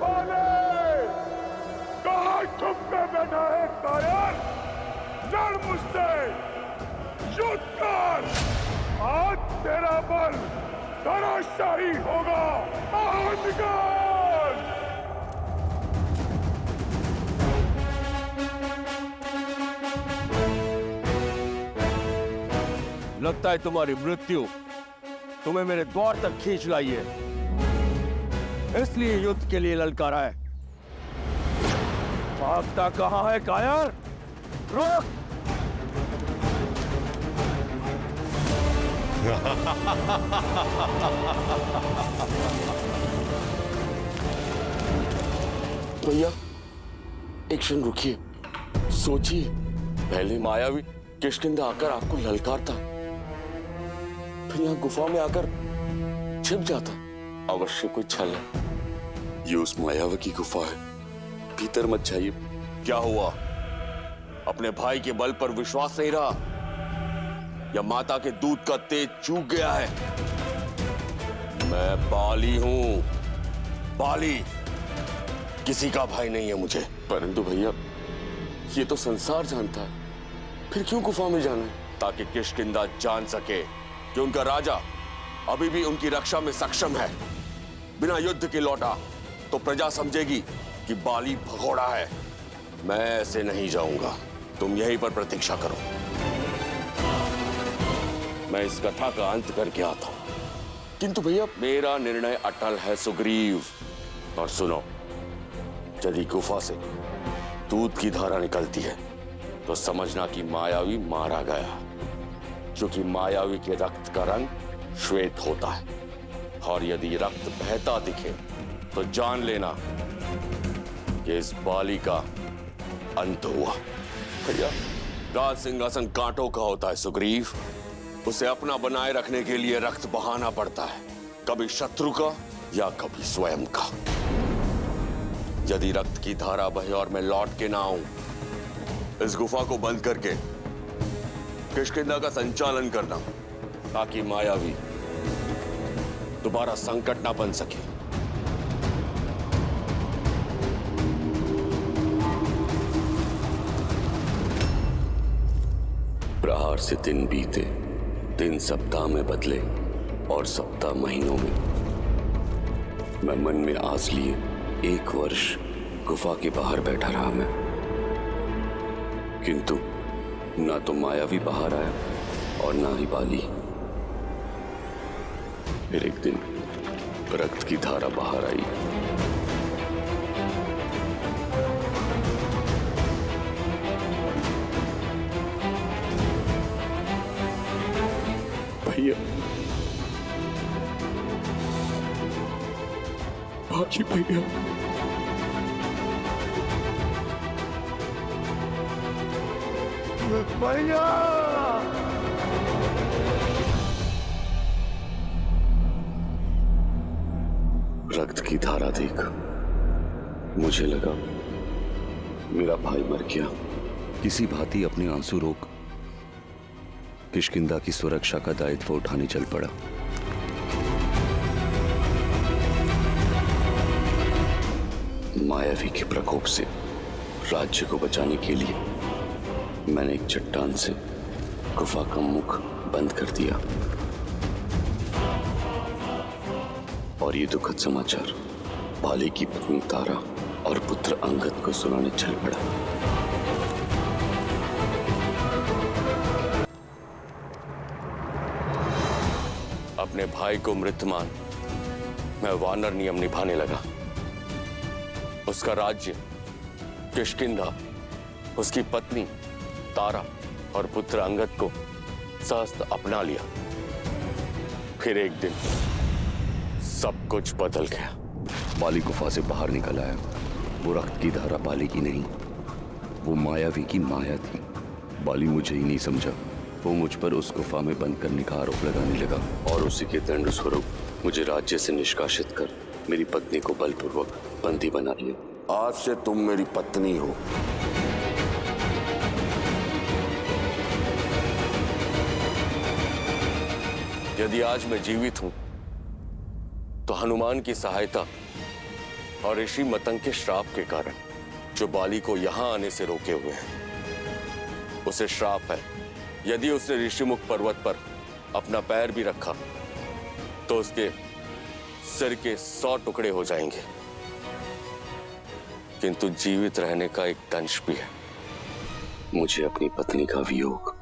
बाले, कहाँ चुप कर बैठा है कायर? लड़ मुझसे, युद्ध कर। आज तेरा बल धराशायी होगा। बाहर निकल। लगता है तुम्हारी मृत्यु तुम्हें मेरे द्वार तक खींच लाई है, इसलिए युद्ध के लिए ललकारा है। भागता कहां है कायर? रुक! भैया एक क्षण रुकिए, सोचिए। पहले मायावी किष्किंधा आकर आपको ललकारता, फिर यहाँ गुफा में आकर छिप जाता। अवश्य कोई छल है। ये उस मायावी की गुफा है, भीतर मत जाइए। क्या हुआ? अपने भाई के बल पर विश्वास नहीं रहा या माता के दूध का तेज चूक गया है? मैं बाली हूं, बाली। किसी का भाई नहीं है मुझे। परंतु भैया ये तो संसार जानता है, फिर क्यों गुफा में जाना है? ताकि किष्किंधा जान सके कि उनका राजा अभी भी उनकी रक्षा में सक्षम है। बिना युद्ध के लौटा तो प्रजा समझेगी कि बाली भगोड़ा है। मैं ऐसे नहीं जाऊंगा, तुम यहीं पर प्रतीक्षा करो। मैं इस कथा का अंत करके आता हूं। किंतु भैया मेरा निर्णय अटल है सुग्रीव। और सुनो, यदि गुफा से दूध की धारा निकलती है तो समझना कि मायावी मारा गया, क्योंकि मायावी के रक्त का रंग श्वेत होता है। और यदि रक्त बहता दिखे तो जान लेना कि इस बाली का अंत हुआ। भैया राज सिंहासन कांटों का होता है सुग्रीव। उसे अपना बनाए रखने के लिए रक्त बहाना पड़ता है, कभी शत्रु का या कभी स्वयं का। यदि रक्त की धारा बहे और मैं लौट के ना आऊं, इस गुफा को बंद करके किष्किंधा का संचालन करना, ताकि मायावी दोबारा संकट ना बन सके। प्रहार से दिन बीते, दिन सप्ताह में बदले और सप्ताह महीनों में। मैं मन में आस लिए 1 वर्ष गुफा के बाहर बैठा रहा मैं, किंतु ना तो मायावी बाहर आया और ना ही बाली। फिर एक दिन रक्त की धारा बाहर आई। भैया बाकी भैया भैया रक्त की धारा देख मुझे लगा मेरा भाई मर गया। किसी भांति अपने आंसू रोक किष्किंधा की सुरक्षा का दायित्व उठाने चल पड़ा। मायावी के प्रकोप से राज्य को बचाने के लिए मैंने एक चट्टान से गुफा का मुख बंद कर दिया और ये दुखद समाचार बाली की पत्नी तारा और पुत्र अंगद को सुनाने चल पड़ा। अपने भाई को मृत मान मैं वानर नियम निभाने लगा। उसका राज्य किष्किंधा, उसकी पत्नी तारा और पुत्र अंगद को सहस्त्र अपना लिया। फिर एक दिन सब कुछ बदल गया। बाली गुफा से बाहर निकल आया। वो रक्त की धारा बाली की नहीं, वो मायावी की माया थी। बाली मुझे ही नहीं समझा। वो मुझ पर उस गुफा में बंद करने का आरोप लगाने लगा और उसी के दंड स्वरूप मुझे राज्य से निष्कासित कर मेरी पत्नी को बलपूर्वक बंदी बना लिया। आज से तुम मेरी पत्नी हो। यदि आज मैं जीवित हूं तो हनुमान की सहायता और ऋषि मतंग के श्राप के कारण जो बाली को यहां आने से रोके हुए हैं, उसे श्राप है यदि उसने ऋषिमुख पर्वत पर अपना पैर भी रखा तो उसके सिर के 100 टुकड़े हो जाएंगे, किंतु जीवित रहने का एक दंश भी है। मुझे अपनी पत्नी का वियोग,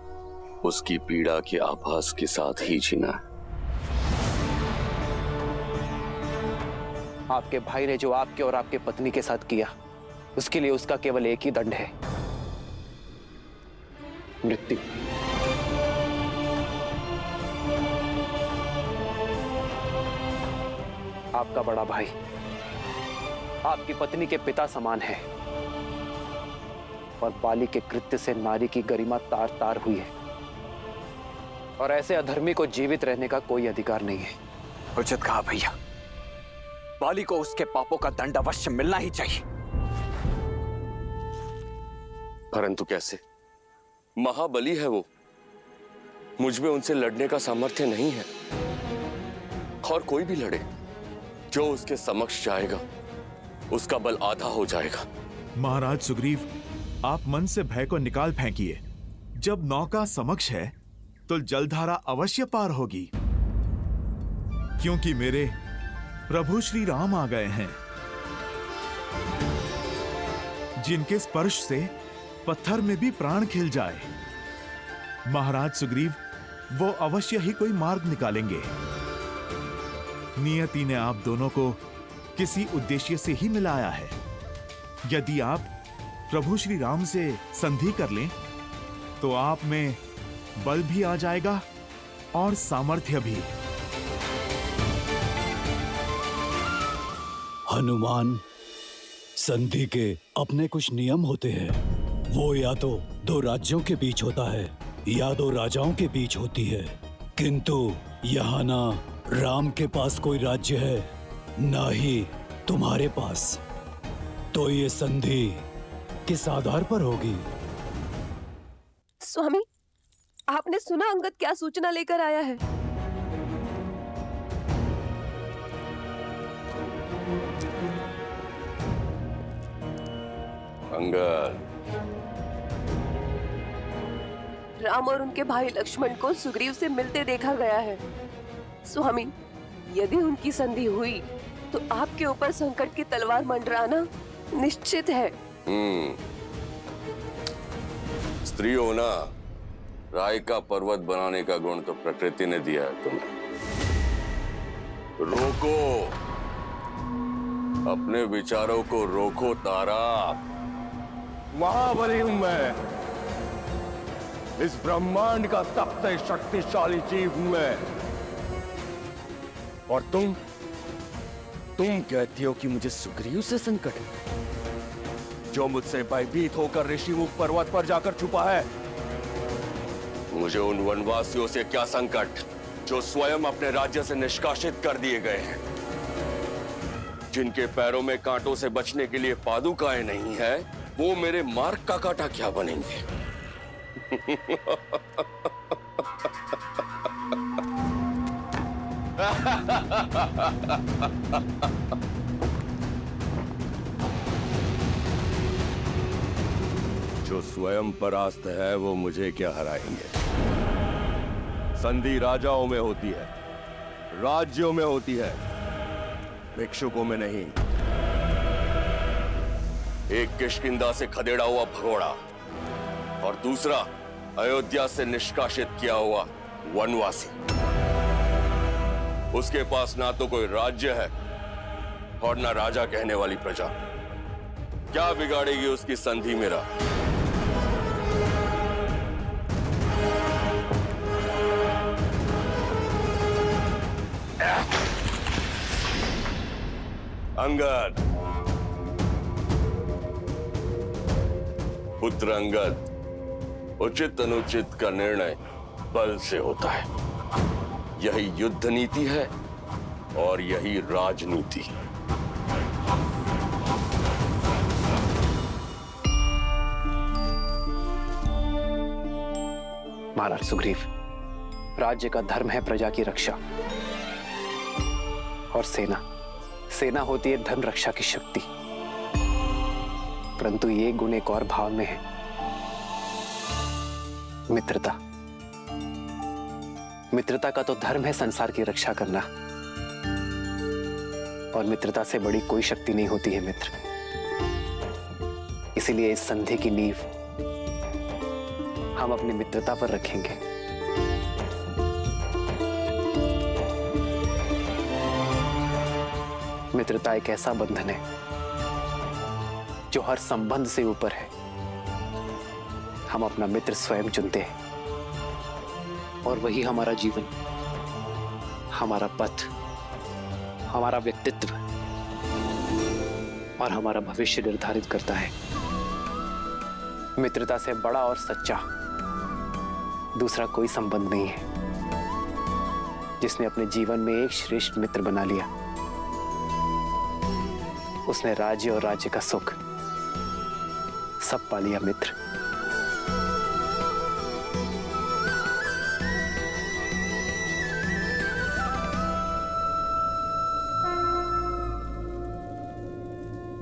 उसकी पीड़ा के आभास के साथ ही जीना है। आपके भाई ने जो आपके और आपके पत्नी के साथ किया, उसके लिए उसका केवल एक ही दंड है, मृत्यु। आपका बड़ा भाई आपकी पत्नी के पिता समान है और बाली के कृत्य से नारी की गरिमा तार तार हुई है और ऐसे अधर्मी को जीवित रहने का कोई अधिकार नहीं है। उचित कहा भैया, बाली को उसके पापों का दंड अवश्य मिलना ही चाहिए। परंतु कैसे? महाबली है वो, मुझ में उनसे लड़ने का सामर्थ्य नहीं है। और कोई भी लड़े जो उसके समक्ष जाएगा उसका बल आधा हो जाएगा। महाराज सुग्रीव, आप मन से भय को निकाल फेंकिए। जब नौका समक्ष है तो जलधारा अवश्य पार होगी, क्योंकि मेरे प्रभु श्री राम आ गए हैं, जिनके स्पर्श से पत्थर में भी प्राण खिल जाए। महाराज सुग्रीव, वो अवश्य ही कोई मार्ग निकालेंगे। नियति ने आप दोनों को किसी उद्देश्य से ही मिलाया है। यदि आप प्रभु श्री राम से संधि कर लें तो आप में बल भी आ जाएगा और सामर्थ्य भी। हनुमान, संधि के अपने कुछ नियम होते हैं। वो या तो दो राज्यों के बीच होता है या दो राजाओं के बीच होती है, किंतु यहाँ ना राम के पास कोई राज्य है ना ही तुम्हारे पास, तो ये संधि किस आधार पर होगी? स्वामी, आपने सुना अंगद क्या सूचना लेकर आया है? अंगद, राम और उनके भाई लक्ष्मण को सुग्रीव से मिलते देखा गया है। स्वामी, यदि उनकी संधि हुई तो आपके ऊपर संकट की तलवार मंडराना निश्चित है। स्त्री होना राय का पर्वत बनाने का गुण तो प्रकृति ने दिया है तुम्हें। रोको, अपने विचारों को रोको तारा। महाबली हूं मैं, इस ब्रह्मांड का सबसे शक्तिशाली जीव हूं मैं। और तुम कहती हो कि मुझे सुग्रीव से संकट है, जो मुझसे भयभीत होकर ऋषिमुख पर्वत पर जाकर छुपा है। मुझे उन वनवासियों से क्या संकट जो स्वयं अपने राज्य से निष्कासित कर दिए गए हैं, जिनके पैरों में कांटों से बचने के लिए पादुकाएं नहीं है, वो मेरे मार्ग का कांटा क्या बनेंगे? जो स्वयं परास्त है वो मुझे क्या हराएंगे? संधि राजाओं में होती है, राज्यों में होती है, भिक्षुकों में नहीं। एक किष्किंधा से खदेड़ा हुआ भगोड़ा और दूसरा अयोध्या से निष्कासित किया हुआ वनवासी। उसके पास ना तो कोई राज्य है और ना राजा कहने वाली प्रजा। क्या बिगाड़ेगी उसकी संधि मेरा? अंगद, पुत्र अंगद, उचित अनुचित का निर्णय बल से होता है। यही युद्ध नीति है और यही राजनीति। महाराज सुग्रीव, राज्य का धर्म है प्रजा की रक्षा और सेना सेना होती है धर्म रक्षा की शक्ति, परंतु ये गुण एक और भाव में है, मित्रता। मित्रता का तो धर्म है संसार की रक्षा करना, और मित्रता से बड़ी कोई शक्ति नहीं होती है मित्र। इसीलिए इस संधि की नींव हम अपनी मित्रता पर रखेंगे। मित्रता एक ऐसा बंधन है जो हर संबंध से ऊपर है। हम अपना मित्र स्वयं चुनते हैं और वही हमारा जीवन, हमारा पथ, हमारा व्यक्तित्व और हमारा भविष्य निर्धारित करता है। मित्रता से बड़ा और सच्चा दूसरा कोई संबंध नहीं है। जिसने अपने जीवन में एक श्रेष्ठ मित्र बना लिया, उसने राज्य और राज्य का सुख सब पा लिया मित्र।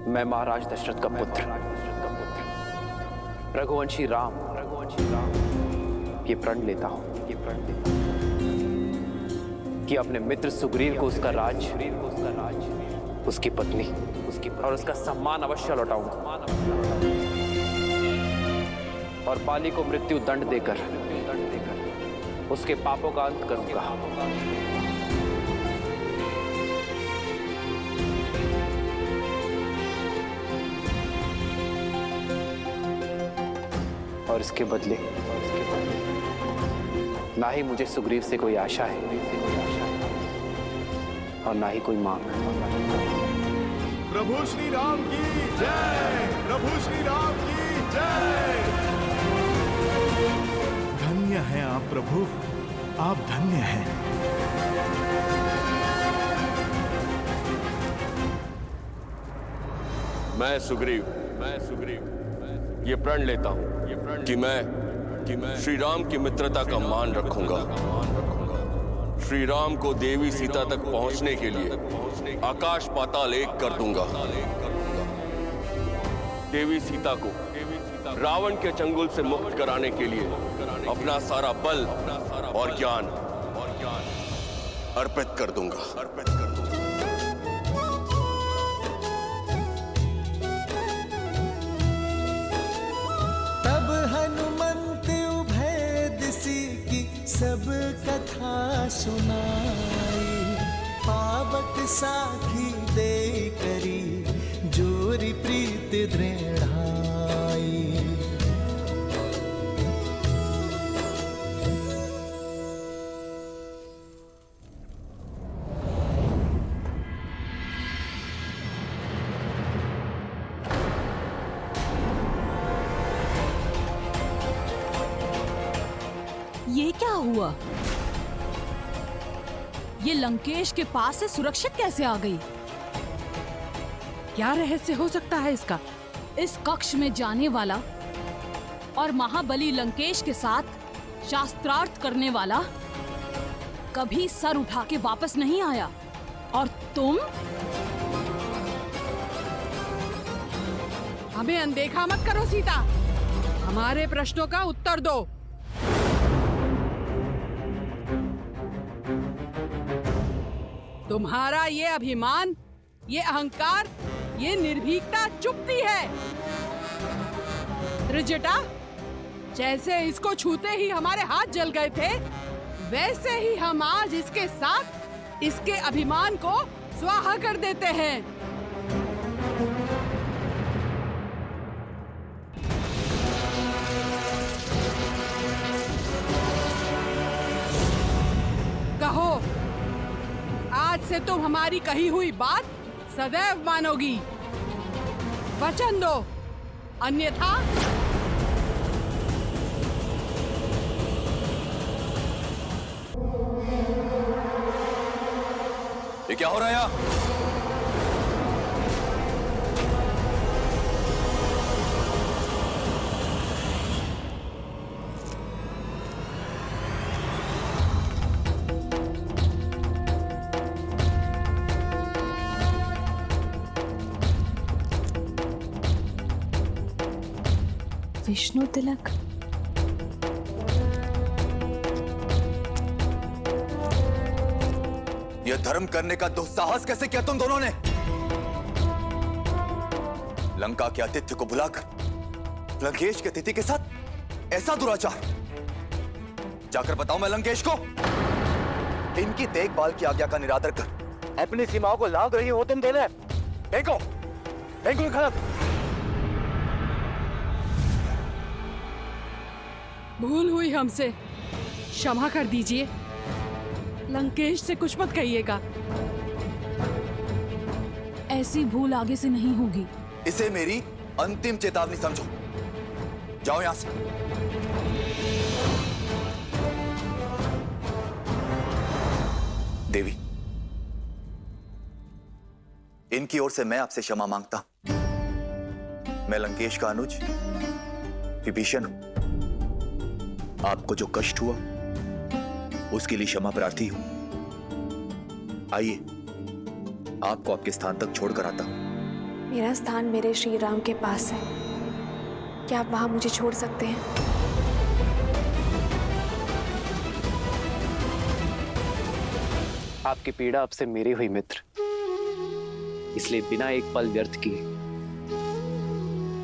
मैं महाराज दशरथ का पुत्र रघुवंशी राम ये प्रण लेता हूं कि अपने मित्र सुग्रीव को उसका राज, उसकी पत्नी और उसका सम्मान अवश्य लौटाऊंगा, और बाली को मृत्यु दंड देकर उसके पापों का अंत करूंगा। और इसके बदले ना ही मुझे सुग्रीव से कोई आशा है और ना ही कोई मांग। प्रभु श्री राम की जय, प्रभु श्री राम की जय। धन्य हैं आप प्रभु, आप धन्य हैं। मैं सुग्रीव ये प्रण लेता हूं कि मैं श्री राम की मित्रता का मान रखूंगा। श्री राम को देवी सीता तक पहुंचने के लिए आकाश पाताल एक कर दूंगा। देवी सीता को रावण के चंगुल से मुक्त कराने के लिए अपना सारा बल और ज्ञान अर्पित कर दूंगा। तब हनुमंत उभय दिशि की सब कथा सुनाई, पावक साखी दे करी जोरी प्रीत दृढ़ाई। ये क्या हुआ? ये लंकेश के पास से सुरक्षित कैसे आ गई? क्या रहस्य हो सकता है इसका? इस कक्ष में जाने वाला और महाबली लंकेश के साथ शास्त्रार्थ करने वाला कभी सर उठा के वापस नहीं आया, और तुम? हमें अनदेखा मत करो सीता, हमारे प्रश्नों का उत्तर दो। तुम्हारा ये अभिमान, ये अहंकार, ये निर्भीकता चुभती है। त्रिजटा, जैसे इसको छूते ही हमारे हाथ जल गए थे, वैसे ही हम आज इसके साथ इसके अभिमान को स्वाहा कर देते हैं। कहो, आज से तुम हमारी कही हुई बात सदैव मानोगी। वचन दो, अन्यथा ये क्या हो रहा है यहाँ? विष्णु तिलक? यह धर्म करने का दुस्साहस कैसे किया तुम दोनों ने? लंका के आतिथ्य को बुलाकर लंकेश के अतिथि के साथ ऐसा दुराचार! जाकर बताओ मैं लंकेश को। इनकी देखभाल की आज्ञा का निरादर कर अपनी सीमाओं को लांघ रही हो तुम दोनों। फेंको फेंको खड़क। भूल हुई हमसे, क्षमा कर दीजिए। लंकेश से कुछ मत कहिएगा। ऐसी भूल आगे से नहीं होगी। इसे मेरी अंतिम चेतावनी समझो। जाओ यहां से। देवी, इनकी ओर से मैं आपसे क्षमा मांगता हूं। मैं लंकेश का अनुज विभीषण हूं। आपको जो कष्ट हुआ उसके लिए क्षमा प्रार्थी हूं। आइए, आपको आपके स्थान तक छोड़कर आता हूं। मेरा स्थान मेरे श्री राम के पास है, क्या आप वहां मुझे छोड़ सकते हैं? आपकी पीड़ा अब से मेरी हुई मित्र, इसलिए बिना एक पल व्यर्थ किए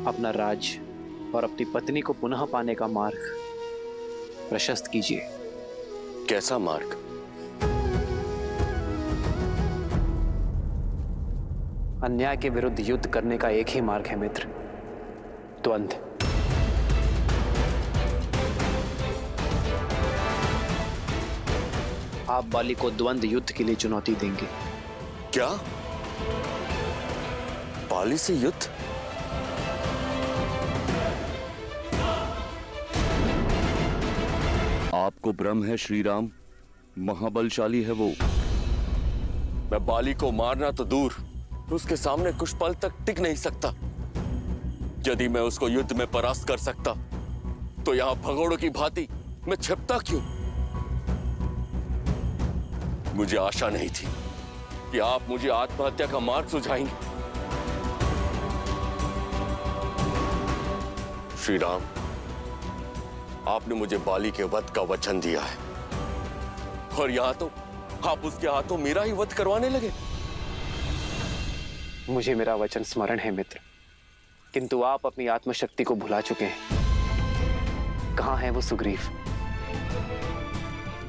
अपना राज और अपनी पत्नी को पुनः पाने का मार्ग प्रशस्त कीजिए। कैसा मार्ग? अन्याय के विरुद्ध युद्ध करने का एक ही मार्ग है मित्र, द्वंद्व। आप बाली को द्वंद्व युद्ध के लिए चुनौती देंगे। क्या? बाली से युद्ध? आपको भ्रम है श्री राम, महाबलशाली है वो। मैं बाली को मारना तो दूर, उसके सामने कुछ पल तक टिक नहीं सकता। यदि मैं उसको युद्ध में परास्त कर सकता तो यहां भगोड़ों की भांति मैं छिपता क्यों? मुझे आशा नहीं थी कि आप मुझे आत्महत्या का मार्ग सुझाएंगे। श्री राम, आपने मुझे बाली के वध का वचन दिया है और यहां तो आप उसके हाथों मेरा ही वध करवाने लगे। मुझे मेरा वचन स्मरण है मित्र, किंतु आप अपनी आत्मशक्ति को भुला चुके हैं। कहां है वो सुग्रीव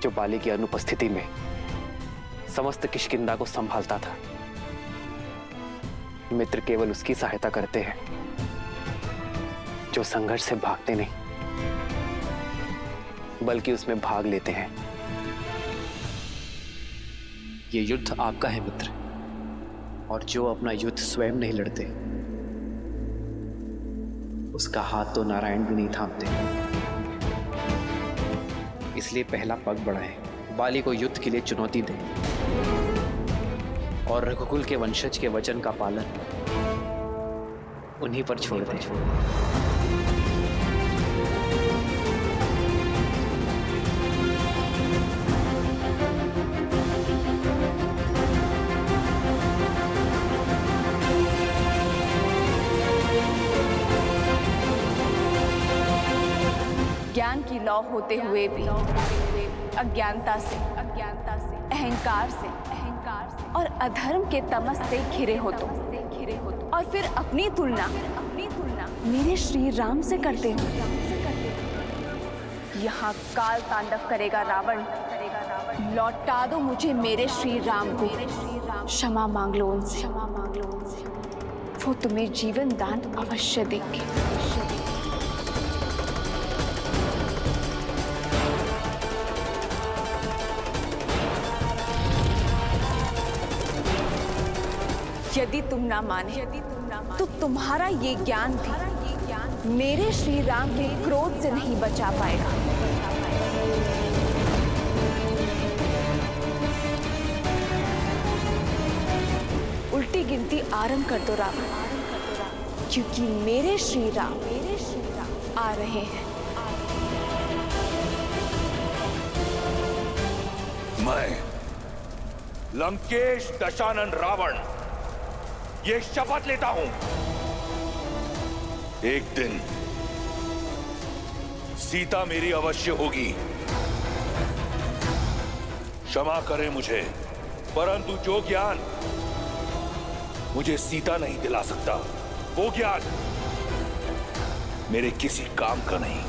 जो बाली की अनुपस्थिति में समस्त किष्किंधा को संभालता था? मित्र केवल उसकी सहायता करते हैं जो संघर्ष से भागते नहीं बल्कि उसमें भाग लेते हैं। ये युद्ध आपका है मित्र, और जो अपना युद्ध स्वयं नहीं लड़ते उसका हाथ तो नारायण भी नहीं थामते। इसलिए पहला पग बढ़ाएं, बाली को युद्ध के लिए चुनौती दें और रघुकुल के वंशज के वचन का पालन उन्हीं पर छोड़ दें। ज्ञान की लौ होते हुए भी अज्ञानता से अहंकार से और अधर्म के तमस से घिरे हो तुम, और फिर अपनी तुलना मेरे श्री राम से करते हो। यहाँ काल तांडव करेगा रावण, लौटा दो मुझे मेरे श्री राम को। क्षमा मांग लो उनसे, वो तुम्हें जीवन दान अवश्य देंगे। यदि तुम ना माने तो तुम्हारा ये ज्ञान भी मेरे श्री राम के क्रोध से नहीं बचा पाएगा। उल्टी गिनती आरंभ कर दो रावण, क्योंकि मेरे श्री राम आ रहे हैं। मैं लंकेश दशानन रावण ये शपथ लेता हूं, एक दिन सीता मेरी अवश्य होगी। क्षमा करें मुझे, परंतु जो ज्ञान मुझे सीता नहीं दिला सकता, वो ज्ञान मेरे किसी काम का नहीं।